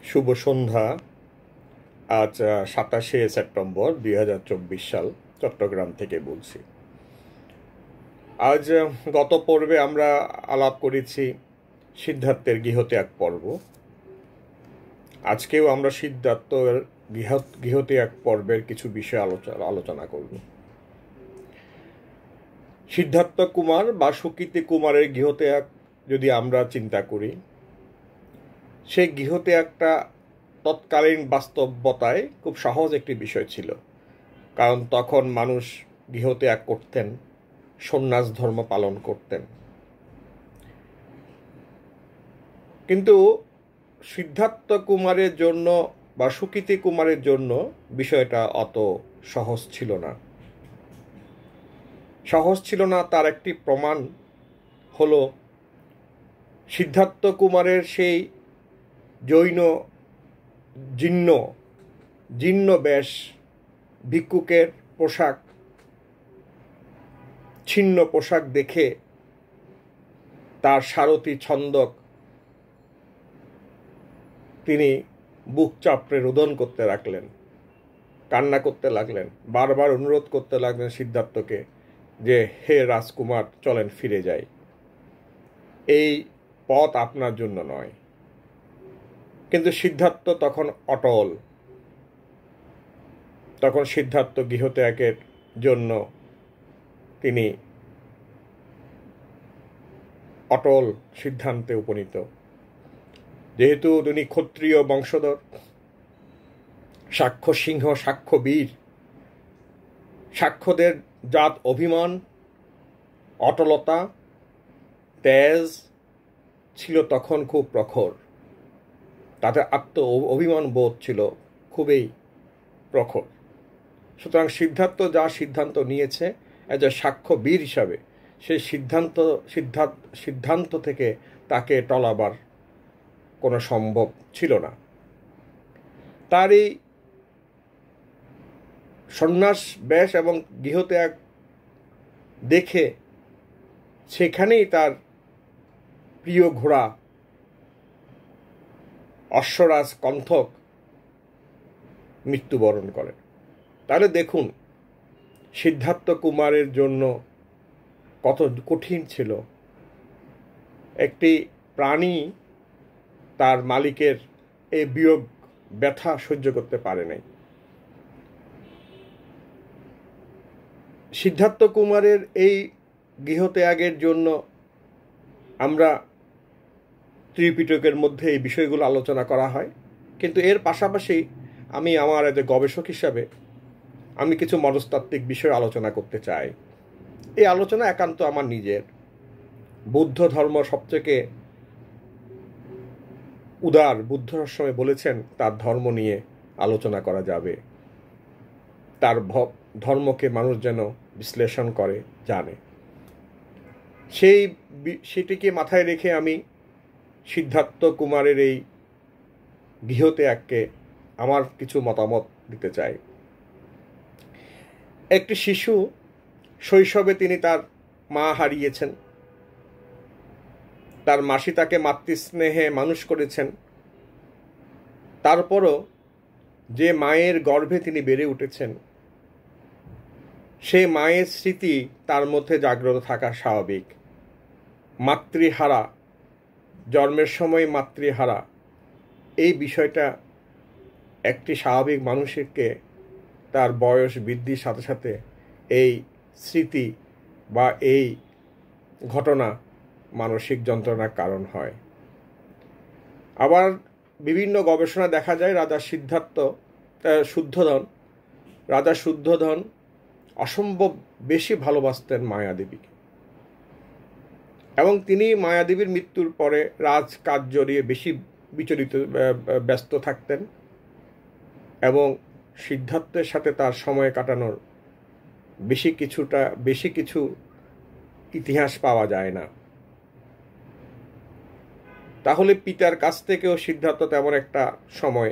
শুভ সন্ধ্যা। আজ 27শে সেপ্টেম্বর 2024 সাল, চট্টগ্রাম থেকে বলছি। আজ গত পর্বে আমরা আলাপ করেছি সিদ্ধার্থের গৃহত্যাগ পর্ব। আজকেও আমরা সিদ্ধার্থের গৃহত্যাগ পর্বের কিছু বিষয় আলোচনা করব। সিদ্ধার্থ কুমার বা সুকৃতি কুমারের গৃহত্যাগ যদি আমরা চিন্তা করি, সেই গৃহত্যাগটা তৎকালীন বাস্তবতায় খুব সহজ একটি বিষয় ছিল, কারণ তখন মানুষ গৃহত্যাগ করতেন, সন্ন্যাস ধর্ম পালন করতেন। কিন্তু সিদ্ধার্থ কুমারের জন্য বা সুকৃতি কুমারের জন্য বিষয়টা অত সহজ ছিল না। তার একটি প্রমাণ হলো সিদ্ধার্থ কুমারের সেই জীর্ণ বেশ, ভিক্ষুকের পোশাক, ছিন্ন পোশাক দেখে তার সারথি ছন্দক তিনি বুক চাপড়ে রোদন করতে লাগলেন, কান্না করতে লাগলেন, বারবার অনুরোধ করতে লাগলেন সিদ্ধার্থকে যে, হে রাজকুমার, চলেন ফিরে যাই, এই পথ আপনার জন্য নয়। কিন্তু সিদ্ধার্থ তখন অটল। তখন সিদ্ধার্থ গৃহত্যাগের জন্য তিনি অটল সিদ্ধান্তে উপনীত। যেহেতু তিনি ক্ষত্রিয় বংশধর, সাক্ষ্য সিংহ, সাক্ষ্য বীর, সাক্ষ্যদের জাত অভিমান, অটলতা, তেজ ছিল তখন খুব প্রখর। তাদের অভিমান বোধ ছিল খুবই প্রখর। সুতরাং সিদ্ধার্থ যা সিদ্ধান্ত নিয়েছে এজ এ সাক্ষ্য বীর হিসাবে, সেই সিদ্ধান্ত থেকে তাকে টলাবার কোনো সম্ভব ছিল না। তার এই সন্ন্যাস বেশ এবং গৃহত্যাগ দেখে সেখানেই তার প্রিয় ঘোড়া অশ্বরাজ কণ্ঠক মৃত্যুবরণ করে। তাহলে দেখুন সিদ্ধার্থ কুমারের জন্য কত কঠিন ছিল। একটি প্রাণী তার মালিকের এই বিয়োগ ব্যথা সহ্য করতে পারে নাই। সিদ্ধার্থ কুমারের এই গৃহত্যাগের জন্য আমরা ত্রিপিটকের মধ্যে এই বিষয়গুলো আলোচনা করা হয়, কিন্তু এর পাশাপাশি আমি আমার এজ এ গবেষক হিসাবে আমি কিছু মনস্তাত্ত্বিক বিষয় আলোচনা করতে চাই। এই আলোচনা একান্ত আমার নিজের। বুদ্ধ ধর্ম সবথেকে উদার। বুদ্ধ সবসময় বলেছেন তার ধর্ম নিয়ে আলোচনা করা যাবে, তার ধর্মকে মানুষ যেন বিশ্লেষণ করে, জানে। সেটিকে মাথায় রেখে আমি সিদ্ধার্থ কুমারের এই গৃহত্যাগকে আমার কিছু মতামত দিতে চাই। একটি শিশু শৈশবে তিনি তার মা হারিয়েছেন। তার মাসি তাকে মাতৃস্নেহে মানুষ করেছেন। তারপরও যে মায়ের গর্ভে তিনি বেড়ে উঠেছেন, সেই মায়ের স্মৃতি তার মধ্যে জাগ্রত থাকা স্বাভাবিক। মাতৃহারা, জন্মের সময় মাতৃহারা, এই বিষয়টা একটি স্বাভাবিক মানুষকে তার বয়স বৃদ্ধির সাথে সাথে এই স্মৃতি বা এই ঘটনা মানসিক যন্ত্রণার কারণ হয়। আবার বিভিন্ন গবেষণা দেখা যায় রাজা শুদ্ধোধন অসম্ভব বেশি ভালোবাসতেন মায়াদেবীকে, এবং তিনি মায়াদেবীর মৃত্যুর পরে রাজকার্য নিয়ে বেশি ব্যস্ত থাকতেন, এবং সিদ্ধার্থের সাথে তার সময় কাটানোর বেশি কিছু ইতিহাস পাওয়া যায় না। তাহলে পিতার কাছ থেকেও সিদ্ধার্থ তেমন একটা সময়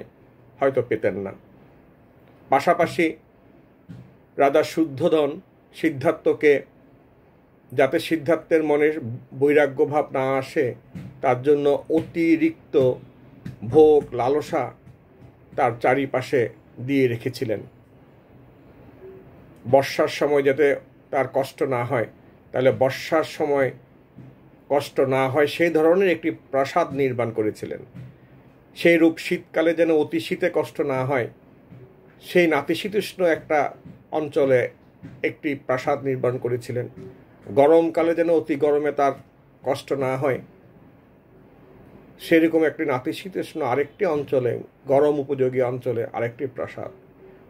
হয়তো পেতেন না। পাশাপাশি রাজা শুদ্ধোধন সিদ্ধার্থকে, যাতে সিদ্ধার্থের মনে বৈরাগ্যভাব না আসে, তার জন্য অতিরিক্ত ভোগ লালসা তার চারিপাশে দিয়ে রেখেছিলেন। বর্ষার সময় যাতে তার কষ্ট না হয়, তাহলে বর্ষার সময় কষ্ট না হয় সেই ধরনের একটি প্রাসাদ নির্মাণ করেছিলেন। সেই রূপ শীতকালে যেন অতি শীতে কষ্ট না হয়, সেই নাতিশীতোষ্ণ একটা অঞ্চলে একটি প্রাসাদ নির্মাণ করেছিলেন। গরমকালে যেন অতি গরমে তার কষ্ট না হয়, সেরকম একটি নাতিশীতোষ্ণ আরেকটি অঞ্চলে, গরম উপযোগী অঞ্চলে আরেকটি প্রাসাদ।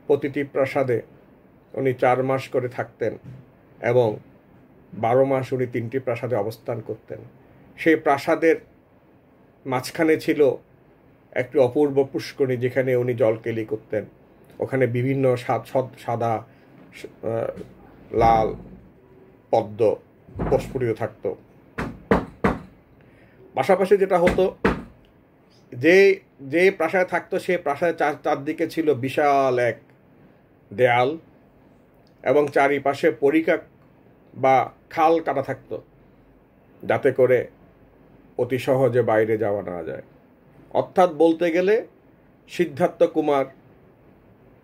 প্রতিটি প্রাসাদে উনি 4 মাস করে থাকতেন এবং 12 মাস উনি 3টি প্রাসাদে অবস্থান করতেন। সেই প্রাসাদের মাঝখানে ছিল একটি অপূর্ব পুষ্করিণী, যেখানে উনি জলকেলি করতেন। ওখানে বিভিন্ন সাদা, লাল পদ্ম প্রস্ফুটিত থাকত। পাশাপাশি যেটা হতো, যে প্রাসাদে থাকতো সেই প্রাসাদের চারদিকে ছিল বিশাল এক দেয়াল এবং চারিপাশে পরিখা বা খাল কাটা থাকতো, যাতে করে অতি সহজে বাইরে যাওয়া না যায়। অর্থাৎ বলতে গেলে সিদ্ধার্থ কুমার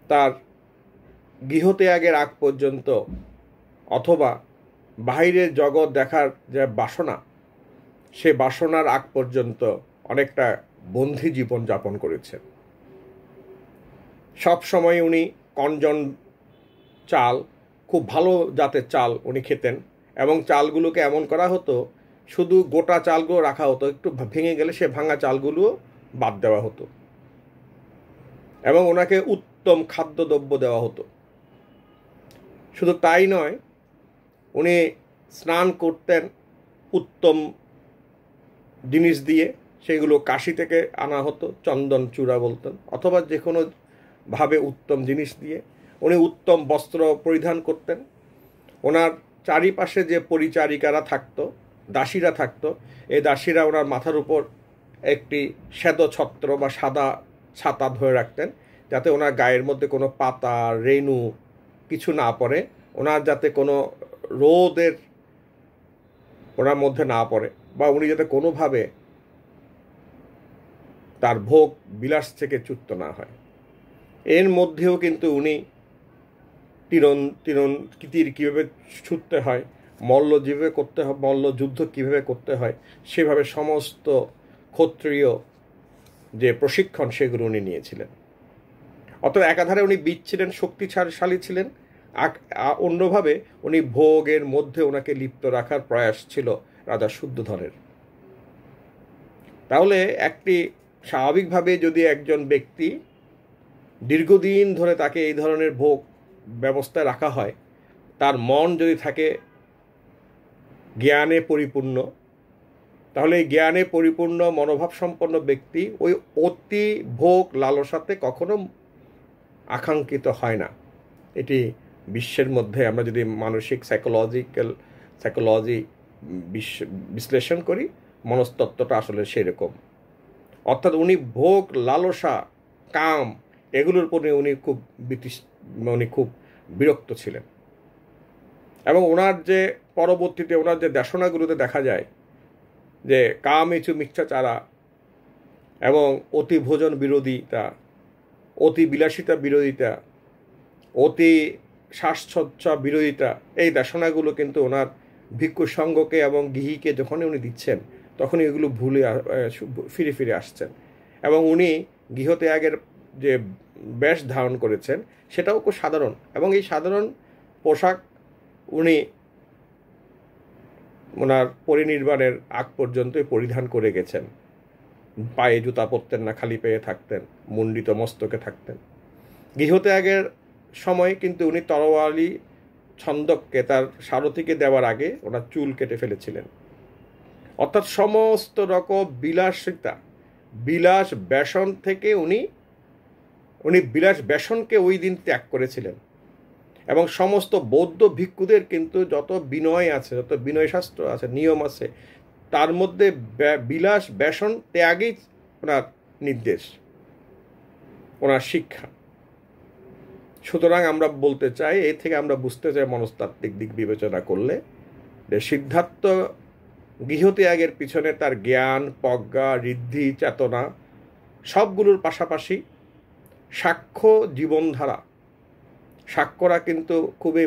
তার গৃহত্যাগের আগ পর্যন্ত, অথবা বাহিরের জগৎ দেখার যে বাসনা, সে বাসনার আগ পর্যন্ত অনেকটা বন্দি জীবন যাপন করেছেন। সব সময় উনি কঞ্জন চাল, খুব ভালো জাতের চাল উনি খেতেন, এবং চালগুলোকে এমন করা হতো, শুধু গোটা চালগুলো রাখা হতো, একটু ভেঙে গেলে সে ভাঙা চালগুলোও বাদ দেওয়া হতো, এবং ওনাকে উত্তম খাদ্যদ্রব্য দেওয়া হতো। শুধু তাই নয়, উনি স্নান করতেন উত্তম জিনিস দিয়ে, সেগুলো কাশি থেকে আনা হতো, চন্দন চূড়া বলতেন, অথবা যে কোনো ভাবে উত্তম জিনিস দিয়ে। উনি উত্তম বস্ত্র পরিধান করতেন। ওনার চারিপাশে যে পরিচারিকারা থাকতো, দাসীরা থাকতো, এই দাসীরা ওনার মাথার উপর একটি শ্বেত ছত্র বা সাদা ছাতা ধরে রাখতেন, যাতে ওনার গায়ের মধ্যে কোনো পাতা রেণু কিছু না পড়ে, ওনার যাতে কোনো রোদের ওনার মধ্যে না পড়ে, বা উনি যাতে কোনোভাবে তার ভোগ বিলাস থেকে চ্যুত না হয়। এর মধ্যেও কিন্তু উনি তীর কীভাবে ছুটতে হয়, মল্লযুদ্ধ কীভাবে করতে হয়, সেভাবে সমস্ত ক্ষত্রিয় যে প্রশিক্ষণ সেগুলো উনি নিয়েছিলেন। অর্থাৎ একাধারে উনি বীর ছিলেন, শক্তিশালী ছিলেন, অন্যভাবে উনি ভোগের মধ্যে ওনাকে লিপ্ত রাখার প্রয়াস ছিল রাজা শুদ্ধোধনের। তাহলে একটি স্বাভাবিকভাবে যদি একজন ব্যক্তি দীর্ঘদিন ধরে তাকে এই ধরনের ভোগ ব্যবস্থায় রাখা হয়, তার মন যদি থাকে জ্ঞানে পরিপূর্ণ, তাহলে এই জ্ঞানে পরিপূর্ণ মনোভাব সম্পন্ন ব্যক্তি ওই অতি ভোগ লালসাতে কখনো আকাঙ্ক্ষিত হয় না। এটি বিশ্বের মধ্যে আমরা যদি মানসিক সাইকোলজি বিশ্লেষণ করি, মনস্তত্ত্বটা আসলে সেরকম। অর্থাৎ উনি ভোগ লালসা কাম এগুলোর উপরে উনি খুব বিরক্ত ছিলেন। এবং ওনার যে পরবর্তীতে ওনার যে দেশনাগুলোতে দেখা যায় যে কাম ইচ্ছু মিথ্যাচারা এবং অতি ভোজন বিরোধিতা, অতি বিলাসিতা বিরোধিতা, অতি শ্বাসচ্ছা বিরোধিতা, এই দেশনাগুলো কিন্তু ওনার ভিক্ষু সঙ্গকে এবং গৃহীকে যখনই উনি দিচ্ছেন, তখনই এগুলো ফিরে ফিরে আসছেন। এবং উনি গৃহত্যাগের যে বেশ ধারণ করেছেন সেটাও খুব সাধারণ, এবং এই সাধারণ পোশাক উনি ওনার পরিনির্বাণের আগ পর্যন্তই পরিধান করে গেছেন। পায়ে জুতা পরতেন না, খালি পায়ে থাকতেন, মুন্ডিত মস্তকে থাকতেন। গৃহত্যাগের সময় কিন্তু উনি তরোয়ালি ছন্দককে তার সারথীকে দেওয়ার আগে ওনার চুল কেটে ফেলেছিলেন। অর্থাৎ সমস্ত রকম বিলাস ব্যসন থেকে উনি বিলাস ব্যসনকে ওই দিন ত্যাগ করেছিলেন। এবং সমস্ত বৌদ্ধ ভিক্ষুদের কিন্তু যত বিনয় আছে, যত বিনয় শাস্ত্র আছে, নিয়ম আছে, তার মধ্যে বিলাস ব্যসন ত্যাগই ওনার নির্দেশ, ওনার শিক্ষা। সুতরাং আমরা বলতে চাই, এই থেকে আমরা বুঝতে চাই মনস্তাত্ত্বিক দিক বিবেচনা করলে, যে সিদ্ধার্থ গৃহত্যাগের পিছনে তার জ্ঞান, প্রজ্ঞা, ঋদ্ধি, চেতনা সবগুলোর পাশাপাশি সাক্ষ্য জীবনধারা, সাক্ষ্যরা কিন্তু খুবই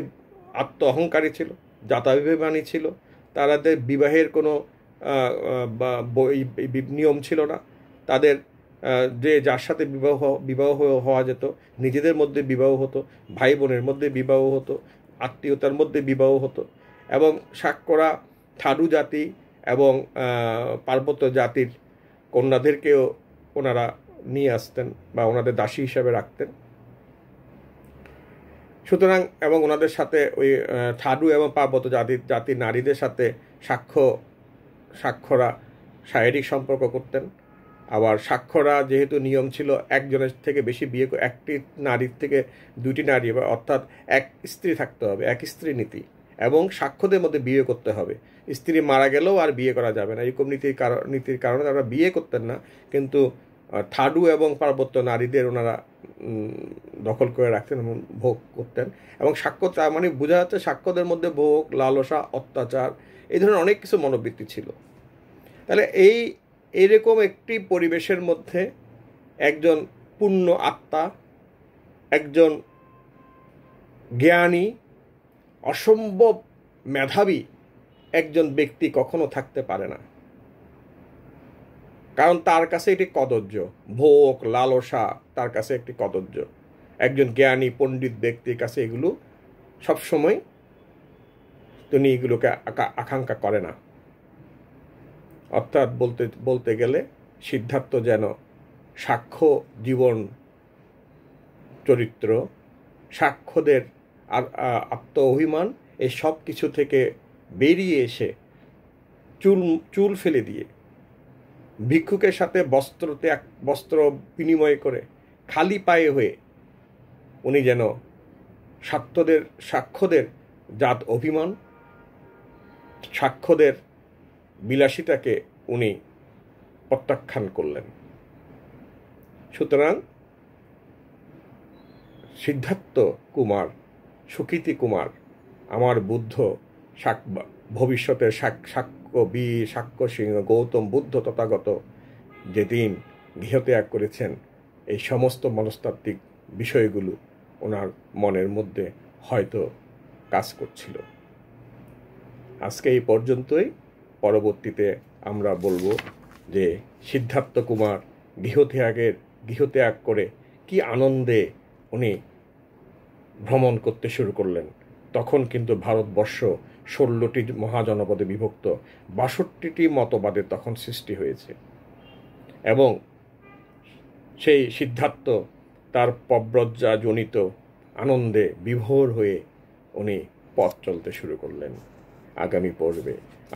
আত্ম অহংকারী ছিল, জাতাভিমানী ছিল। তাদের বিবাহের কোনো নিয়ম ছিল না। তাদের যে যার সাথে বিবাহ হওয়া যেত, নিজেদের মধ্যে বিবাহ হতো, ভাই বোনের মধ্যে বিবাহ হতো, আত্মীয়তার মধ্যে বিবাহ হতো। এবং সাক্ষ্যরা থাডু জাতি এবং পার্বত্য জাতির কন্যাদেরকেও ওনারা নিয়ে আসতেন বা ওনাদের দাসী হিসাবে রাখতেন। সুতরাং এবং ওনাদের সাথে ওই থাডু এবং পার্বত্য জাতির নারীদের সাথে সাক্ষ্যরা শারীরিক সম্পর্ক করতেন। আবার সাক্ষ্যরা যেহেতু নিয়ম ছিল একজনের থেকে বেশি বিয়ে, একটি নারীর থেকে দুইটি নারী, অর্থাৎ এক স্ত্রী থাকতে হবে, এক স্ত্রী নীতি, এবং সাক্ষ্যদের মধ্যে বিয়ে করতে হবে। স্ত্রী মারা গেলেও আর বিয়ে করা যাবে না, এরকম নীতির কারণে তারা বিয়ে করতেন না। কিন্তু থাডু এবং পার্বত্য নারীদের ওনারা দখল করে রাখতেন এবং ভোগ করতেন। এবং সাক্ষ্য মানে বোঝা যাচ্ছে সাক্ষ্যদের মধ্যে ভোগ, লালসা, অত্যাচার, এই ধরনের অনেক কিছু মনোবৃত্তি ছিল। তাহলে এইরকম একটি পরিবেশের মধ্যে একজন পূর্ণ আত্মা, একজন জ্ঞানী, অসম্ভব মেধাবী একজন ব্যক্তি কখনো থাকতে পারে না। কারণ তার কাছে এটি কদর্য, ভোগ, লালসা তার কাছে একটি কদর্য। একজন জ্ঞানী পণ্ডিত ব্যক্তির কাছে এগুলো সবসময় তিনি এগুলোকে আকাঙ্ক্ষা করে না। অর্থাৎ বলতে গেলে সিদ্ধার্থ যেন সাক্ষ্য জীবন চরিত্র, সাক্ষ্যদের আত্ম অভিমান, এই সব কিছু থেকে বেরিয়ে এসে চুল ফেলে দিয়ে ভিক্ষুকের সাথে বস্ত্র বিনিময় করে খালি পায়ে হয়ে উনি যেন সাক্ষ্যদের জাত অভিমান, সাক্ষ্যদের বিলাসিতাকে উনি প্রত্যাখ্যান করলেন। সুতরাং সিদ্ধার্থ কুমার, সুকৃতি কুমার, আমার বুদ্ধ, ভবিষ্যতের সাক্ষ্য সিংহ, গৌতম বুদ্ধ তথাগত যেদিন গৃহত্যাগ করেছেন, এই সমস্ত মনস্তাত্ত্বিক বিষয়গুলো ওনার মনের মধ্যে হয়তো কাজ করছিল। আজকে এই পর্যন্তই। পরবর্তীতে আমরা বলবো যে সিদ্ধার্থ কুমার গৃহত্যাগ করে কি আনন্দে উনি ভ্রমণ করতে শুরু করলেন। তখন কিন্তু ভারতবর্ষ 16টি মহাজনপদে বিভক্ত, 62টি মতবাদের তখন সৃষ্টি হয়েছে। এবং সেই সিদ্ধার্থ তার প্রব্রজ্জাজনিত আনন্দে বিভোর হয়ে উনি পথ চলতে শুরু করলেন। আগামী পর্বে